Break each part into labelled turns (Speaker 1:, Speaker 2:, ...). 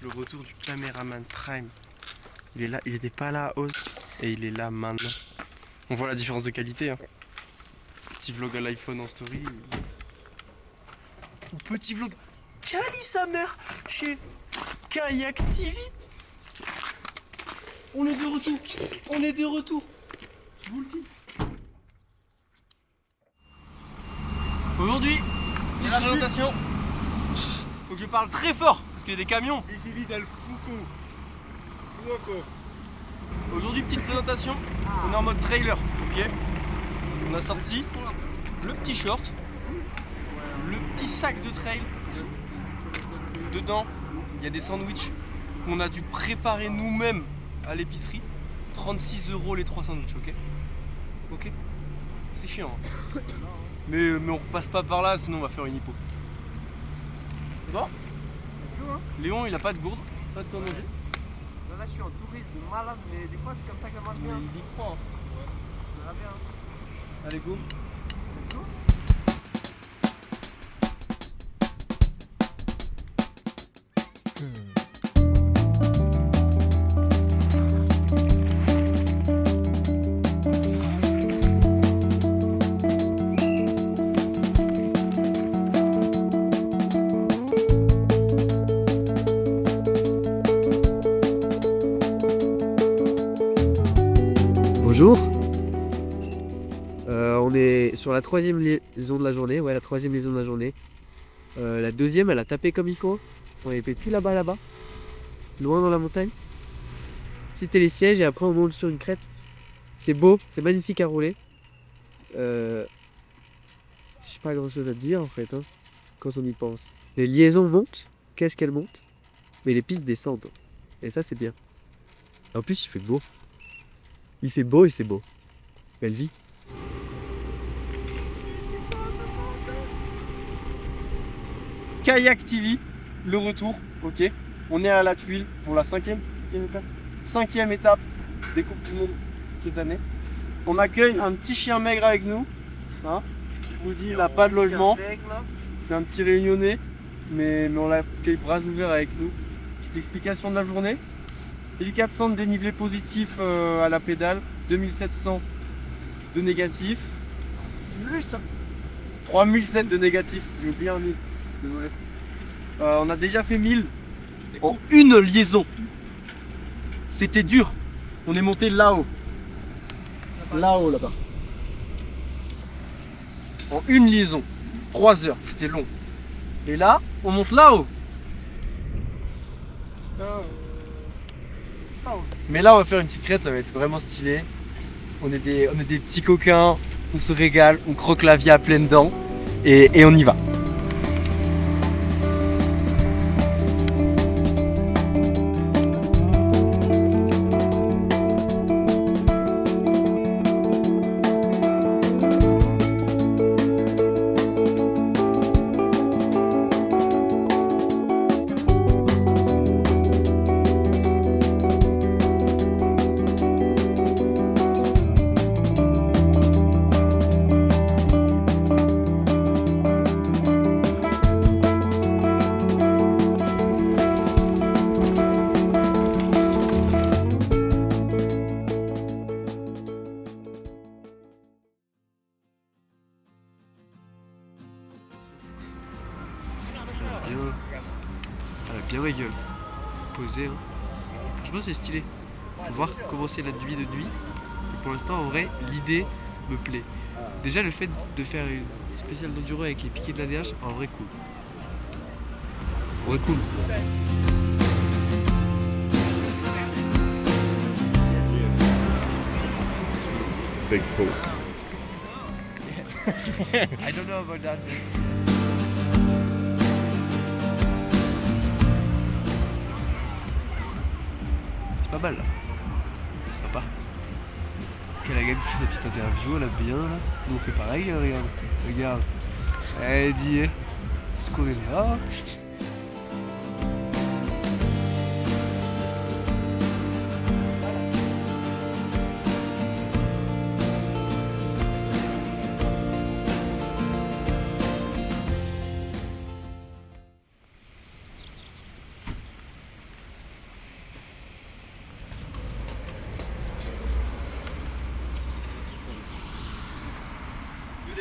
Speaker 1: Le retour du caméraman Prime. Il est là, il était pas là à Oz et il est là maintenant. On voit la différence de qualité. Hein. Petit vlog à l'iPhone en story. Ou petit vlog. Cali sa mère chez Kayak TV. On est de retour. On est de retour. Je vous le dis. Aujourd'hui, une présentation. Faut que je parle très fort parce qu'il y a des camions. Aujourd'hui, petite présentation. On est en mode trailer, ok. On a sorti le petit short, le petit sac de trail. Dedans, il y a des sandwichs qu'on a dû préparer nous-mêmes à l'épicerie. 36 € les 3 sandwichs, ok. Ok. C'est chiant. Hein. Mais on repasse pas par là, sinon on va faire une hypo. C'est bon?
Speaker 2: Let's go, hein.
Speaker 1: Léon, il a pas de gourde, pas de quoi manger.
Speaker 2: Là, je suis en touriste de malade, mais des fois, c'est comme ça que ça marche bien.
Speaker 1: Il y croit. Hein.
Speaker 2: On verra bien.
Speaker 1: Allez, go.
Speaker 2: Let's go.
Speaker 3: Bonjour, on est sur la troisième liaison de la journée, ouais la troisième liaison de la journée. La deuxième elle a tapé comme il faut, on est plus là-bas, loin dans la montagne. Petit télésiège et après on monte sur une crête. C'est beau, c'est magnifique à rouler. J'ai pas grand chose à dire en fait, hein, quand on y pense. Les liaisons montent, qu'est-ce qu'elles montent? Mais les pistes descendent, et ça c'est bien. En plus il fait beau. Il fait beau et c'est beau. Belle vie.
Speaker 1: Kayak TV, le retour, ok. On est à la Tuile pour la cinquième étape des Coupes du Monde cette année. On accueille un petit chien maigre avec nous. Ça, je vous dis, il n'a pas de logement. C'est un petit réunionnais, mais on l'accueille bras ouverts avec nous. Petite explication de la journée. 1400 de dénivelé positif à la pédale, 2700 de négatif, plus 3007 de négatif, j'ai oublié un 1000, désolé. On a déjà fait 1000 en une liaison. C'était dur. On est monté là-haut. Là-haut, là-bas. En une liaison. 3 heures, c'était long. Et là, on monte là-haut. Mais là on va faire une petite crête, ça va être vraiment stylé. On est des petits coquins, on se régale, on croque la vie à pleines dents et on y va. Bien ma gueule, posé, hein. Franchement c'est stylé, faut voir comment c'est la nuit de nuit. Et pour l'instant en vrai l'idée me plaît. Déjà le fait de faire une spéciale d'enduro avec les piquets de la DH, en vrai cool. En vrai cool.
Speaker 4: Big poop.
Speaker 2: I don't know about that.
Speaker 1: C'est pas mal là. Sympa. Ok, la gamme fait sa petite interview, elle a bien là. Nous on fait pareil, hein, regarde. Regarde. Elle dit ce qu'on est là.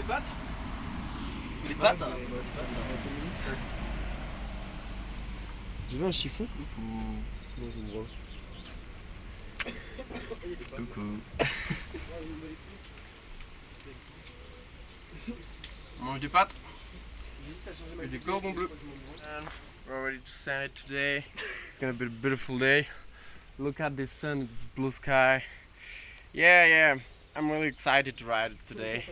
Speaker 1: les pattes? Les pattes?
Speaker 3: J'ai vu un chiffon.
Speaker 1: Coucou. On mange des pâtes et des cordons bleus. And we're ready to send it today. It's gonna be a beautiful day. Look at the sun, the blue sky. Yeah, I'm really excited to ride it today.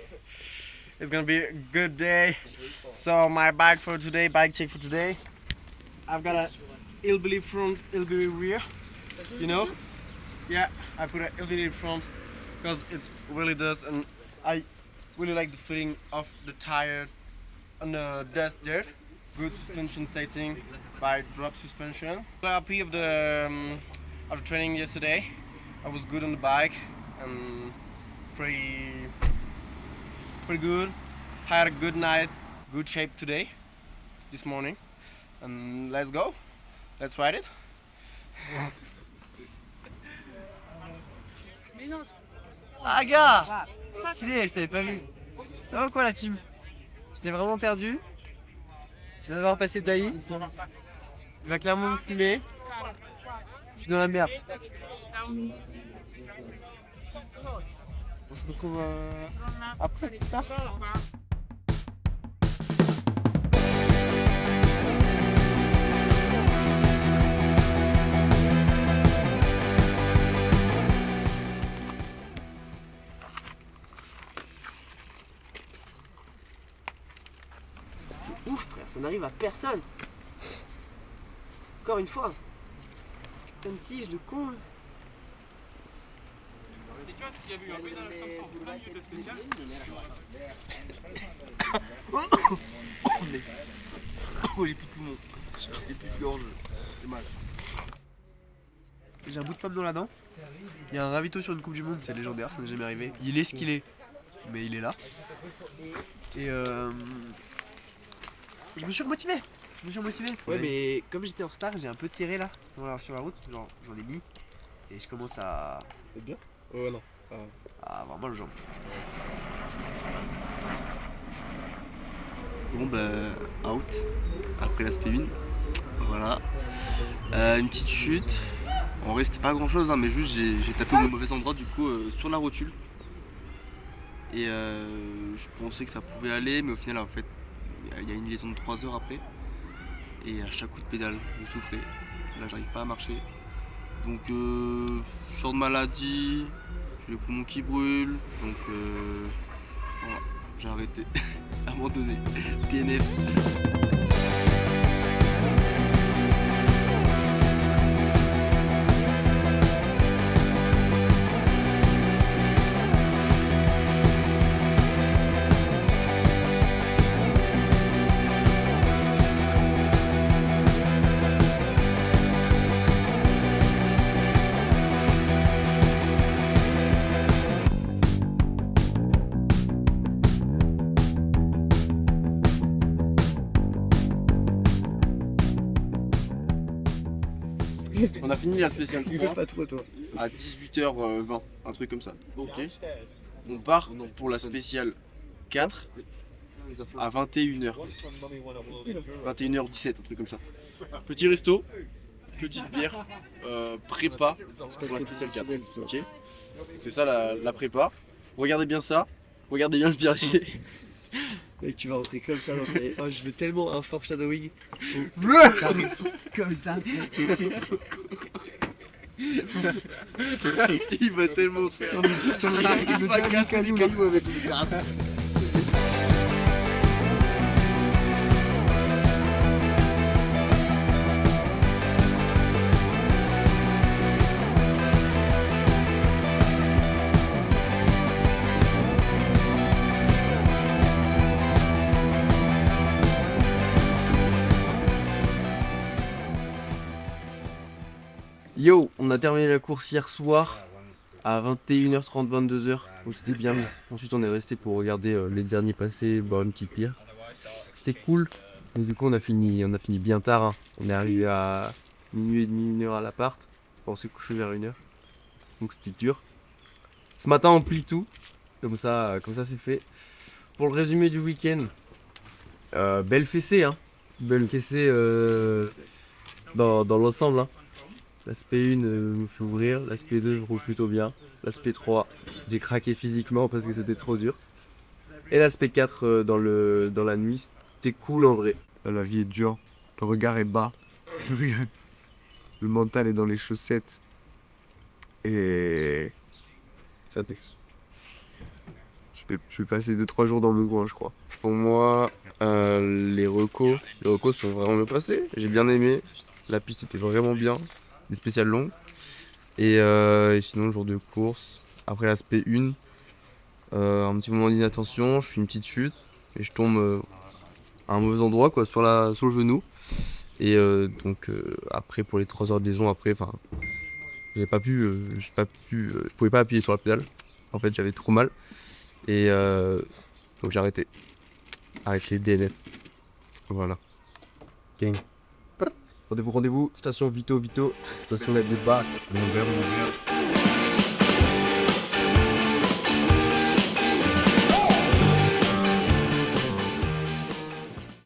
Speaker 1: It's gonna be a good day. So my bike check for today. I've got a hillbilly front, hillbilly rear. You know? Yeah, I put a hillbilly front because it really does, and I really like the feeling of the tire on the dust dirt. Good suspension setting by drop suspension. I'm happy of the training yesterday. I was good on the bike and pretty good. I had a good night, good shape today, this morning. And let's go. Let's ride it.
Speaker 3: Ah gars, stylé, je t'avais pas vu. Ça va quoi la team? J'étais vraiment perdu. Je viens d'avoir passé Daï. Il va clairement me fumer. Je suis dans la merde. On se retrouve après. C'est ouf frère, ça n'arrive à personne. Encore une fois. Putain de tige, le con.
Speaker 1: Et tu vois, s'il y avait eu un pédalage comme ça en plein milieu de spécial,
Speaker 2: Oh, j'ai plus de poumons. J'ai plus de gorge. J'ai mal.
Speaker 3: J'ai un bout de pomme dans la dent. Il y a un ravito sur une Coupe du Monde, c'est légendaire, ça n'est jamais arrivé. Il est ce qu'il est, mais il est là. Et je me suis remotivé. Ouais, mais comme j'étais en retard, j'ai un peu tiré là, sur la route. Genre, j'en ai mis. Et je commence à
Speaker 1: c'est bien? Oh non.
Speaker 3: avoir mal aux jambes.
Speaker 5: Bon bah out après l'aspect 1, voilà. Une petite chute, en vrai c'était pas grand chose hein, mais juste j'ai tapé au mauvais endroit du coup sur la rotule. Et je pensais que ça pouvait aller mais au final en fait il y a une liaison de 3 heures après. Et à chaque coup de pédale je souffrais, là j'arrive pas à marcher. Donc je sors de maladie, j'ai les poumons qui brûlent, donc voilà, j'ai arrêté, abandonné, TNF.
Speaker 1: On a fini la spéciale 3
Speaker 3: Pas trop toi.
Speaker 1: à 18h20, un truc comme ça. Ok. On part pour la spéciale 4 à 21h. 21h17, un truc comme ça. Petit resto, petite bière, prépa pour la spéciale 4. Ok. C'est ça la prépa. Regardez bien ça. Regardez bien le birrier.
Speaker 3: Mec, tu vas rentrer comme ça dans tes... Oh, je veux tellement un foreshadowing. Comme ça.
Speaker 1: Il va tellement
Speaker 3: Sur le dernier caillou avec le grâce.
Speaker 5: Yo, on a terminé la course hier soir à 21h30, 22h, donc c'était bien. Ensuite on est resté pour regarder les derniers passés, boire une petite bière. C'était cool, mais du coup on a fini bien tard, hein. On est arrivé à minuit et demi, 1h à l'appart, on s'est couché vers 1h, donc c'était dur. Ce matin on plie tout, comme ça c'est fait.
Speaker 6: pour le résumé du week-end, belle fessée, hein. Belle fessée dans l'ensemble. Hein. L'aspect 1 me fait ouvrir, l'aspect 2 je trouve plutôt bien, l'aspect 3 j'ai craqué physiquement parce que c'était trop dur. Et l'aspect 4 dans la nuit, c'était cool en vrai.
Speaker 7: La vie est dure, le regard est bas, le mental est dans les chaussettes. Et
Speaker 6: Ça t'est-
Speaker 7: je vais passer 2-3 jours dans mon coin, je crois.
Speaker 6: Pour moi, les recos sont vraiment bien passés. J'ai bien aimé. La piste était vraiment bien. Des spéciales longues. Et sinon, le jour de course, après l'aspect 1, un petit moment d'inattention, je fais une petite chute et je tombe à un mauvais endroit, quoi, sur le genou. Et donc, après, pour les 3 heures de liaison, après, enfin, je pouvais pas appuyer sur la pédale. En fait, j'avais trop mal. Et donc, j'ai arrêté. Arrêté DNF. Voilà. Gang.
Speaker 7: Rendez-vous, station Vito, station la débat.
Speaker 4: Mon verre, mon verre.